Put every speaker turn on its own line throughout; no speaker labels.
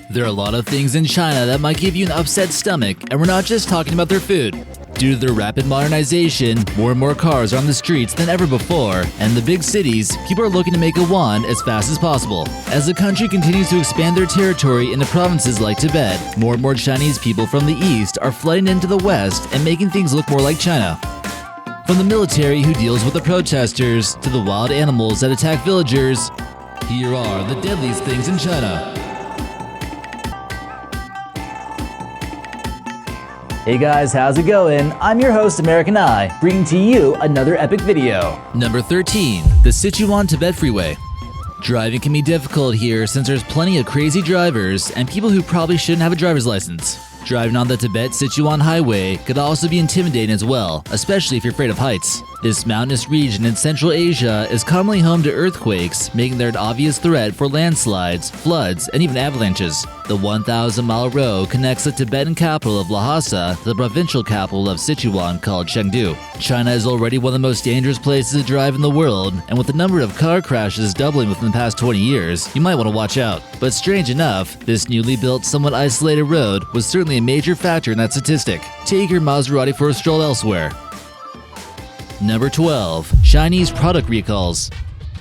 There are a lot of things in China that might give you an upset stomach, and we're not just talking about their food. Due to their rapid modernization, more and more cars are on the streets than ever before, and in the big cities, people are looking to make a yuan as fast as possible. As the country continues to expand their territory into provinces like Tibet, more and more Chinese people from the east are flooding into the west and making things look more like China. From the military who deals with the protesters, to the wild animals that attack villagers, here are the deadliest things in China.
Hey guys, how's it going? I'm your host, American Eye, bringing to you another epic video.
Number 13. The Sichuan-Tibet Freeway. Driving can be difficult here since there's plenty of crazy drivers and people who probably shouldn't have a driver's license. Driving on the Tibet-Sichuan highway could also be intimidating as well, especially if you're afraid of heights. This mountainous region in Central Asia is commonly home to earthquakes, making there an obvious threat for landslides, floods, and even avalanches. The 1,000-mile road connects the Tibetan capital of Lhasa to the provincial capital of Sichuan called Chengdu. China is already one of the most dangerous places to drive in the world, and with the number of car crashes doubling within the past 20 years, you might want to watch out. But strange enough, this newly built, somewhat isolated road was certainly a major factor in that statistic. Take your Maserati for a stroll elsewhere. Number 12. Chinese product recalls.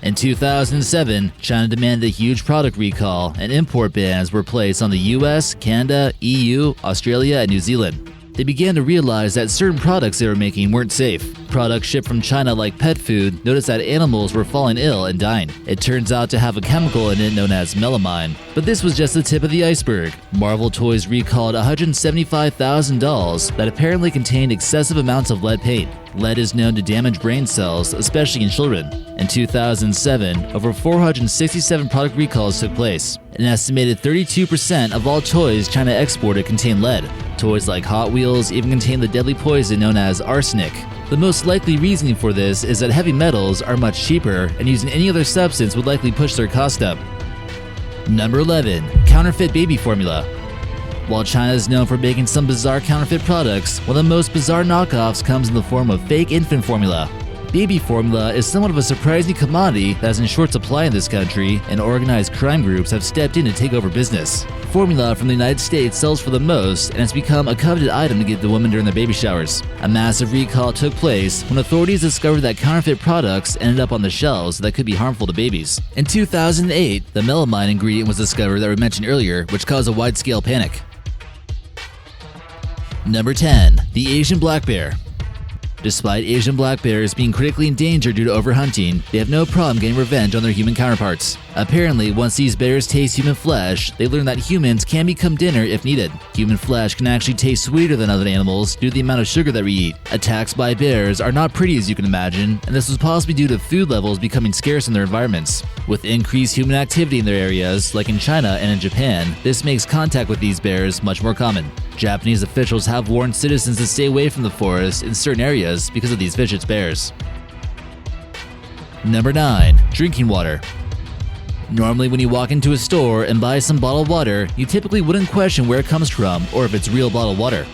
In 2007, China demanded a huge product recall, and import bans were placed on the US, Canada, EU, Australia, and New Zealand. They began to realize that certain products they were making weren't safe. Products shipped from China like pet food noticed that animals were falling ill and dying. It turns out to have a chemical in it known as melamine. But this was just the tip of the iceberg. Marvel Toys recalled 175,000 dolls that apparently contained excessive amounts of lead paint. Lead is known to damage brain cells, especially in children. In 2007, over 467 product recalls took place. An estimated 32% of all toys China exported contain lead. Toys like Hot Wheels even contain the deadly poison known as arsenic. The most likely reasoning for this is that heavy metals are much cheaper, and using any other substance would likely push their cost up. Number 11. Counterfeit baby formula. While China is known for making some bizarre counterfeit products, one of the most bizarre knockoffs comes in the form of fake infant formula. Baby formula is somewhat of a surprising commodity that is in short supply in this country, and organized crime groups have stepped in to take over business. Formula from the United States sells for the most, and it's become a coveted item to give to women during their baby showers. A massive recall took place when authorities discovered that counterfeit products ended up on the shelves that could be harmful to babies. In 2008, the melamine ingredient was discovered that we mentioned earlier, which caused a wide-scale panic. Number 10. The Asian black bear. Despite Asian black bears being critically endangered due to overhunting, they have no problem getting revenge on their human counterparts. Apparently, once these bears taste human flesh, they learn that humans can become dinner if needed. Human flesh can actually taste sweeter than other animals due to the amount of sugar that we eat. Attacks by bears are not pretty as you can imagine, and this was possibly due to food levels becoming scarce in their environments. With increased human activity in their areas, like in China and in Japan, this makes contact with these bears much more common. Japanese officials have warned citizens to stay away from the forest in certain areas because of these vicious bears. Number 9. Drinking water. Normally when you walk into a store and buy some bottled water, you typically wouldn't question where it comes from or if it's real bottled water.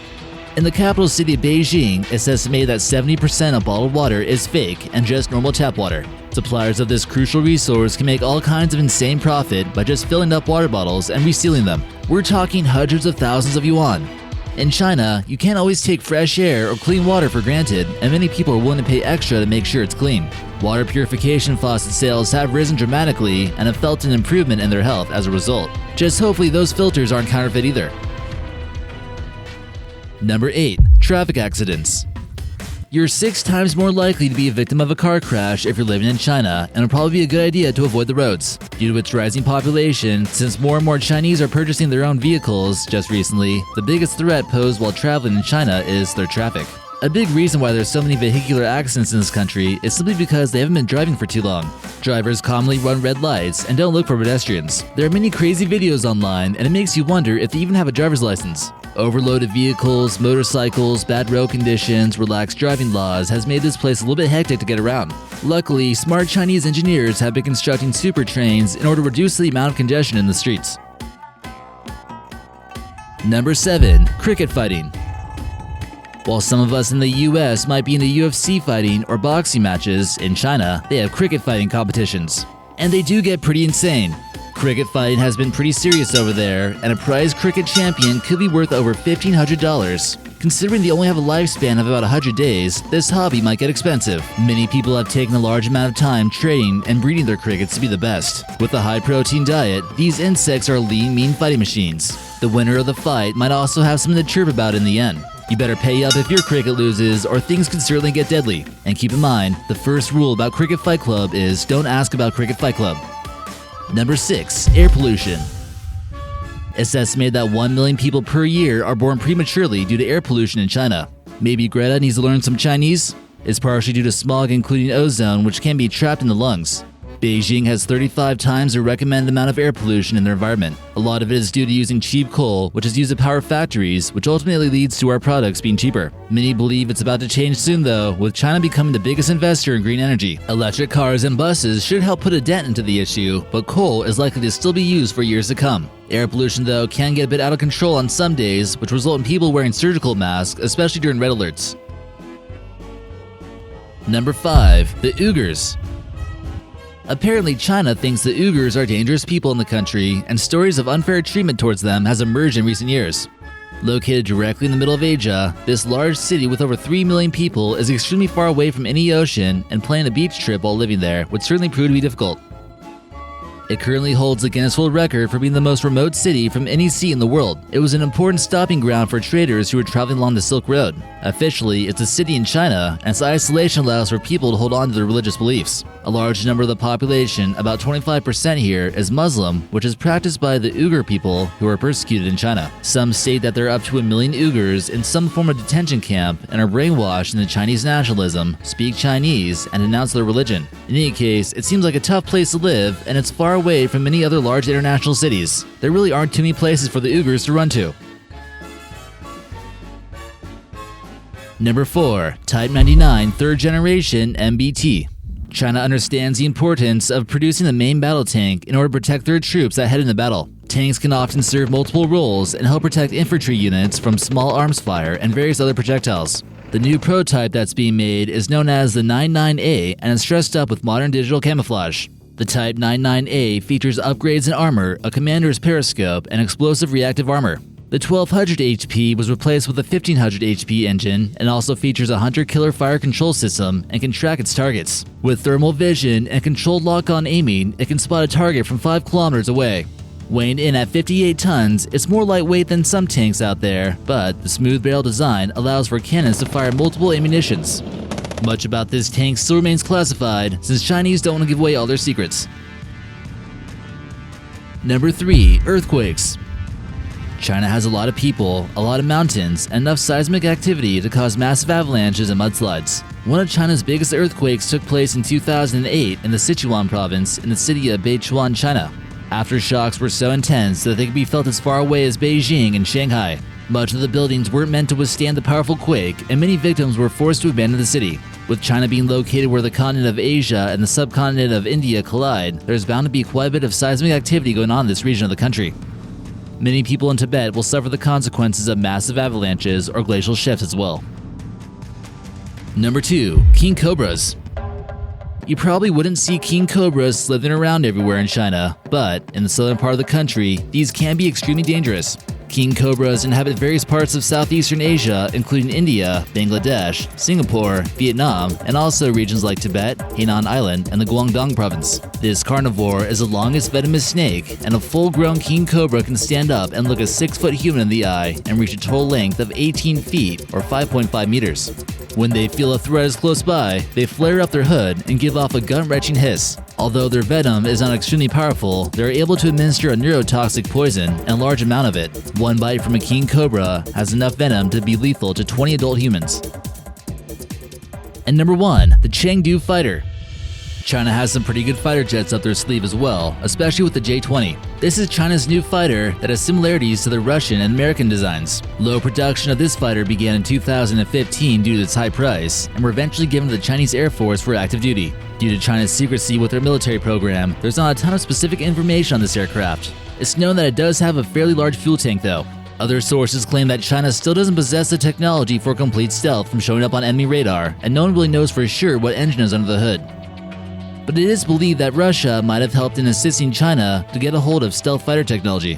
In the capital city of Beijing, it's estimated that 70% of bottled water is fake and just normal tap water. Suppliers of this crucial resource can make all kinds of insane profit by just filling up water bottles and resealing them. We're talking hundreds of thousands of yuan. In China, you can't always take fresh air or clean water for granted, and many people are willing to pay extra to make sure it's clean. Water purification faucet sales have risen dramatically and have felt an improvement in their health as a result. Just hopefully those filters aren't counterfeit either. Number 8. Traffic accidents. You're 6 times more likely to be a victim of a car crash if you're living in China, and it'll probably be a good idea to avoid the roads. Due to its rising population, since more and more Chinese are purchasing their own vehicles just recently, the biggest threat posed while traveling in China is their traffic. A big reason why there's so many vehicular accidents in this country is simply because they haven't been driving for too long. Drivers commonly run red lights and don't look for pedestrians. There are many crazy videos online, and it makes you wonder if they even have a driver's license. Overloaded vehicles, motorcycles, bad road conditions, relaxed driving laws has made this place a little bit hectic to get around. Luckily, smart Chinese engineers have been constructing super trains in order to reduce the amount of congestion in the streets. Number 7. Cricket fighting. While some of us in the US might be into UFC fighting or boxing matches, in China, they have cricket fighting competitions. And they do get pretty insane. Cricket fighting has been pretty serious over there, and a prize cricket champion could be worth over $1,500. Considering they only have a lifespan of about 100 days, this hobby might get expensive. Many people have taken a large amount of time training and breeding their crickets to be the best. With a high-protein diet, these insects are lean, mean fighting machines. The winner of the fight might also have something to chirp about in the end. You better pay up if your cricket loses, or things can certainly get deadly. And keep in mind, the first rule about Cricket Fight Club is don't ask about Cricket Fight Club. Number 6. Air pollution. It's estimated that 1 million people per year are born prematurely due to air pollution in China. Maybe Greta needs to learn some Chinese? It's partially due to smog, including ozone, which can be trapped in the lungs. Beijing has 35 times the recommended amount of air pollution in their environment. A lot of it is due to using cheap coal, which is used to power factories, which ultimately leads to our products being cheaper. Many believe it's about to change soon though, with China becoming the biggest investor in green energy. Electric cars and buses should help put a dent into the issue, but coal is likely to still be used for years to come. Air pollution though can get a bit out of control on some days, which result in people wearing surgical masks, especially during red alerts. Number 5. The Uyghurs. Apparently, China thinks the Uyghurs are dangerous people in the country, and stories of unfair treatment towards them has emerged in recent years. Located directly in the middle of Asia, this large city with over 3 million people is extremely far away from any ocean, and planning a beach trip while living there would certainly prove to be difficult. It currently holds the Guinness World Record for being the most remote city from any sea in the world. It was an important stopping ground for traders who were traveling along the Silk Road. Officially, it's a city in China, and its isolation allows for people to hold on to their religious beliefs. A large number of the population, about 25% here, is Muslim, which is practiced by the Uyghur people who are persecuted in China. Some state that there are up to 1 million Uyghurs in some form of detention camp and are brainwashed into Chinese nationalism, speak Chinese, and denounce their religion. In any case, it seems like a tough place to live, and it's far away from many other large international cities. There really aren't too many places for the Uyghurs to run to. Number 4. Type 99 3rd Generation MBT. China understands the importance of producing the main battle tank in order to protect their troops that head into battle. Tanks can often serve multiple roles and help protect infantry units from small arms fire and various other projectiles. The new prototype that's being made is known as the 99A and is dressed up with modern digital camouflage. The Type 99A features upgrades in armor, a commander's periscope, and explosive reactive armor. The 1200 HP was replaced with a 1500 HP engine and also features a hunter-killer fire control system and can track its targets. With thermal vision and controlled lock-on aiming, it can spot a target from 5 kilometers away. Weighing in at 58 tons, it's more lightweight than some tanks out there, but the smooth barrel design allows for cannons to fire multiple ammunitions. Much about this tank still remains classified, since Chinese don't want to give away all their secrets. Number 3. Earthquakes. China has a lot of people, a lot of mountains, and enough seismic activity to cause massive avalanches and mudslides. One of China's biggest earthquakes took place in 2008 in the Sichuan province in the city of Beichuan, China. Aftershocks were so intense that they could be felt as far away as Beijing and Shanghai. Much of the buildings weren't meant to withstand the powerful quake, and many victims were forced to abandon the city. With China being located where the continent of Asia and the subcontinent of India collide, there's bound to be quite a bit of seismic activity going on in this region of the country. Many people in Tibet will suffer the consequences of massive avalanches or glacial shifts as well. Number 2. King cobras. You probably wouldn't see king cobras slithering around everywhere in China, but in the southern part of the country, these can be extremely dangerous. King cobras inhabit various parts of Southeastern Asia, including India, Bangladesh, Singapore, Vietnam, and also regions like Tibet, Hainan Island, and the Guangdong province. This carnivore is the longest venomous snake, and a full-grown king cobra can stand up and look a 6-foot human in the eye and reach a total length of 18 feet or 5.5 meters. When they feel a threat is close by, they flare up their hood and give off a gut-wrenching hiss. Although their venom is not extremely powerful, they are able to administer a neurotoxic poison and a large amount of it. One bite from a king cobra has enough venom to be lethal to 20 adult humans. And number 1, the Chengdu fighter. China has some pretty good fighter jets up their sleeve as well, especially with the J-20. This is China's new fighter that has similarities to the Russian and American designs. Low production of this fighter began in 2015 due to its high price, and were eventually given to the Chinese Air Force for active duty. Due to China's secrecy with their military program, there's not a ton of specific information on this aircraft. It's known that it does have a fairly large fuel tank though. Other sources claim that China still doesn't possess the technology for complete stealth from showing up on enemy radar, and no one really knows for sure what engine is under the hood. but it is believed that Russia might have helped in assisting China to get a hold of stealth fighter technology.